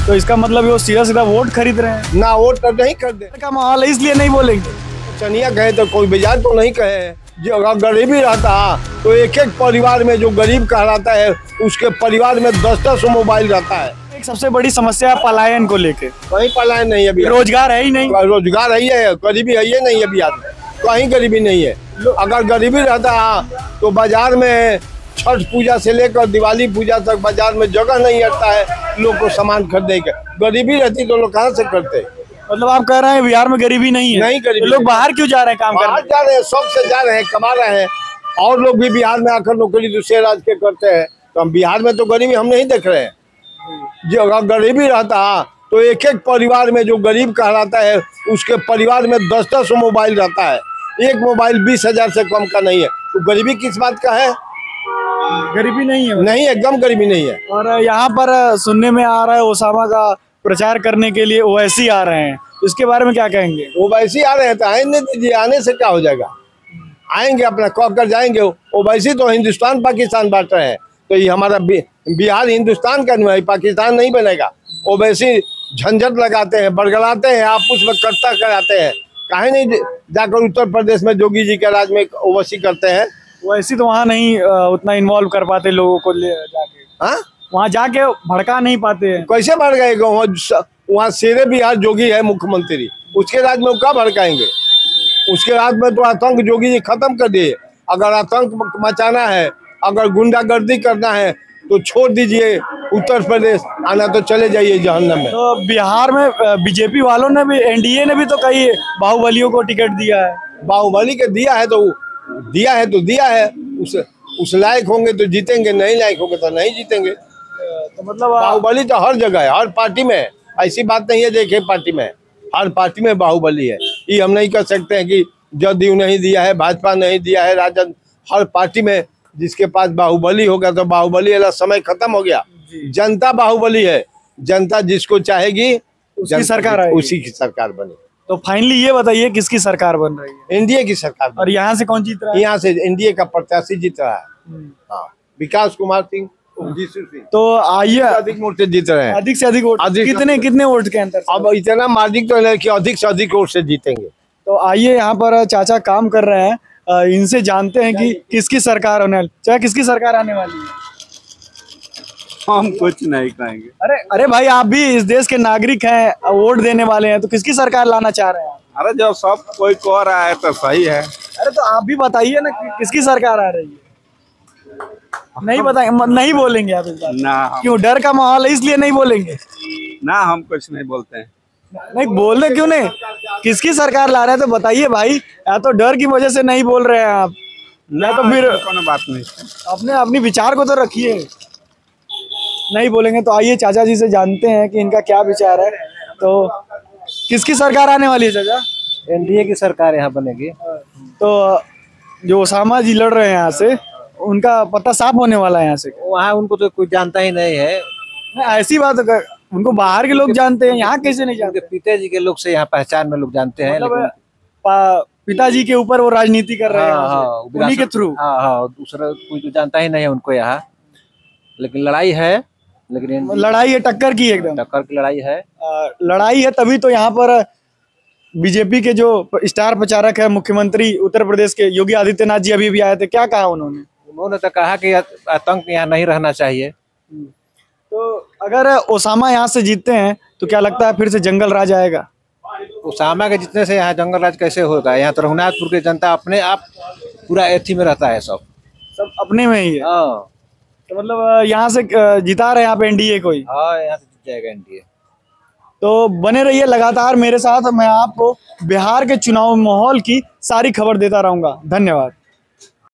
तो इसका मतलब वो सीधा सीधा वोट खरीद रहे हैं ना, वोट तो नहीं खरीदे का माहौल है इसलिए नहीं बोलेंगे। चनिया कहे तो कोई बेजार तो नहीं कहे। जो अगर गरीबी रहता तो एक एक परिवार में जो गरीब कहलाता है उसके परिवार में 10-10 मोबाइल रहता है। एक सबसे बड़ी समस्या है पलायन को लेके, कहीं पलायन नहीं है अभी, रोजगार है ही नहीं। रोजगार है ही है, गरीबी है ही नहीं है बिहार में, कहीं गरीबी नहीं है। अगर गरीबी रहता तो बाजार में छठ पूजा से लेकर दिवाली पूजा तक बाजार में जगह नहीं रहता है लोग को सामान खरीदने के। गरीबी रहती तो लोग कहाँ से करते। मतलब आप कह रहे हैं बिहार में गरीबी नहीं है? नहीं गरीबी, तो लोग बाहर क्यों जा रहे हैं काम करने? जा रहे हैं, शौक से जा रहे हैं, कमा रहे हैं। और लोग भी बिहार में आकर नौकरी दूसरे राज्य के करते हैं। तो हम बिहार में तो गरीबी हम नहीं देख रहे हैं। जो अगर गरीबी रहता तो एक एक परिवार में जो गरीब कहलाता है उसके परिवार में 10-10 मोबाइल रहता है। एक मोबाइल 20,000 से कम का नहीं है। तो गरीबी किस बात का है? गरीबी नहीं है, नहीं, एकदम गरीबी नहीं है। और यहाँ पर सुनने में आ रहा है ओसामा का प्रचार करने के लिए ओवैसी आ रहे हैं, तो इसके बारे में क्या कहेंगे? ओवैसी आ रहे हैं तो आने दीजिए, आने से क्या हो जाएगा। आएंगे अपना कह कर जाएंगे। ओवैसी तो हिंदुस्तान पाकिस्तान बांट रहे हैं, तो ये हमारा बिहार हिंदुस्तान का नहीं है, पाकिस्तान नहीं बनेगा। ओवैसी झंझट लगाते हैं, बरगलाते हैं, आपस में कट्टा कराते हैं। काहे नहीं जाकर उत्तर प्रदेश में जोगी जी के राज में ओवैसी करते हैं? ओवैसी तो वहाँ नहीं उतना इन्वॉल्व कर पाते लोगों को ले जाके। हाँ, वहाँ जाके भड़का नहीं पाते हैं। कैसे भड़काएगा? वहाँ शेरे बिहार जोगी है मुख्यमंत्री, उसके राज में क्या भड़काएंगे? उसके राज में तो आतंक जोगी जी खत्म कर दिए। अगर आतंक मचाना है, अगर गुंडागर्दी करना है तो छोड़ दीजिए उत्तर प्रदेश, आना तो चले जाइए जहन्नम में। तो बिहार में बीजेपी वालों ने भी, एनडीए ने भी तो कई बाहुबलियों को टिकट दिया है। बाहुबली के दिया है तो दिया है। उस लायक होंगे तो जीतेंगे, नहीं लायक होंगे तो नहीं जीतेंगे। तो मतलब बाहुबली तो हर जगह है, हर पार्टी में है। ऐसी बात नहीं है देखे पार्टी में, हर पार्टी में बाहुबली है। ये हम नहीं कर सकते हैं कि जदयू नहीं दिया है, भाजपा नहीं दिया है, राजद, हर पार्टी में जिसके पास बाहुबली होगा तो बाहुबली वाला समय खत्म हो गया। जनता बाहुबली है, जनता जिसको चाहेगी उसकी सरकार आएगी, उसी की सरकार बने। तो फाइनली ये बताइए किसकी सरकार बन रही है? एनडीए की सरकार। और यहाँ से कौन जीत रहा है? यहाँ से एनडीए का प्रत्याशी जीत रहा है। हाँ, विकास कुमार सिंह, तो आइए, अधिक वोट से जीत रहे हैं। अधिक से अधिक वोट, कितने वोट के अंतर? अब इतना मार्जिन तो है कि अधिक से अधिक वोट से जीतेंगे। तो आइए, यहाँ पर चाचा काम कर रहे हैं, इनसे जानते हैं कि किसकी सरकार होने वाली, चाहे किसकी सरकार आने वाली है। हम कुछ नहीं कहेंगे। अरे भाई, आप भी इस देश के नागरिक हैं, वोट देने वाले हैं, तो किसकी सरकार लाना चाह रहे हैं? अरे जब सब कोई कह रहा है तो सही है। अरे तो आप भी बताइए ना कि किसकी सरकार आ रही है। नहीं बताएंगे, नहीं बोलेंगे आप इस बार? ना, क्यों, डर का माहौल है इसलिए नहीं बोलेंगे? ना, हम कुछ नहीं बोलते हैं। नहीं बोलने क्यों नहीं? किसकी सरकार ला रहे हैं तो बताइए भाई। या तो डर की वजह से नहीं बोल रहे हैं आप, या तो फिर कोनो बात नहीं। अपने विचार को तो रखिए। नहीं बोलेंगे तो आइए चाचा जी से जानते हैं कि इनका क्या विचार है। तो किसकी सरकार आने वाली है चाचा? एनडीए की सरकार यहाँ बनेगी। तो जो ओसामा जी लड़ रहे हैं यहाँ से, उनका पता साफ होने वाला है यहाँ से? वहाँ उनको तो कोई जानता ही नहीं है। ऐसी बात है, उनको बाहर के लोग जानते हैं, यहाँ कैसे नहीं जानते? पिताजी के लोग से यहाँ पहचान में लोग जानते हैं। मतलब पिताजी के ऊपर वो राजनीति कर रहे हैं उन्हीं के थ्रू। हाँ, दूसरा कोई तो जानता ही नहीं है उनको यहाँ। लेकिन लड़ाई है, लेकिन लड़ाई है, टक्कर की, एकदम टक्कर की लड़ाई है। लड़ाई है, तभी तो यहाँ पर बीजेपी के जो स्टार प्रचारक है मुख्यमंत्री उत्तर प्रदेश के योगी आदित्यनाथ जी अभी भी आए थे। क्या कहा उन्होंने? उन्होंने तो कहा कि आतंक यहाँ नहीं रहना चाहिए। तो अगर ओसामा यहाँ से जीतते हैं तो क्या लगता है फिर से जंगल राज आएगा? ओसामा के जितने से यहाँ जंगल राज कैसे होगा? यहाँ तो रघुनाथपुर की जनता अपने आप पूरा एथी में रहता है, सब अपने में ही है। तो मतलब यहाँ से जिता रहे हैं आप एनडीए को ही? हाँ, यहाँ से जीत जाएगा एनडीए। तो बने रहिए लगातार मेरे साथ, मैं आपको बिहार के चुनाव माहौल की सारी खबर देता रहूंगा। धन्यवाद।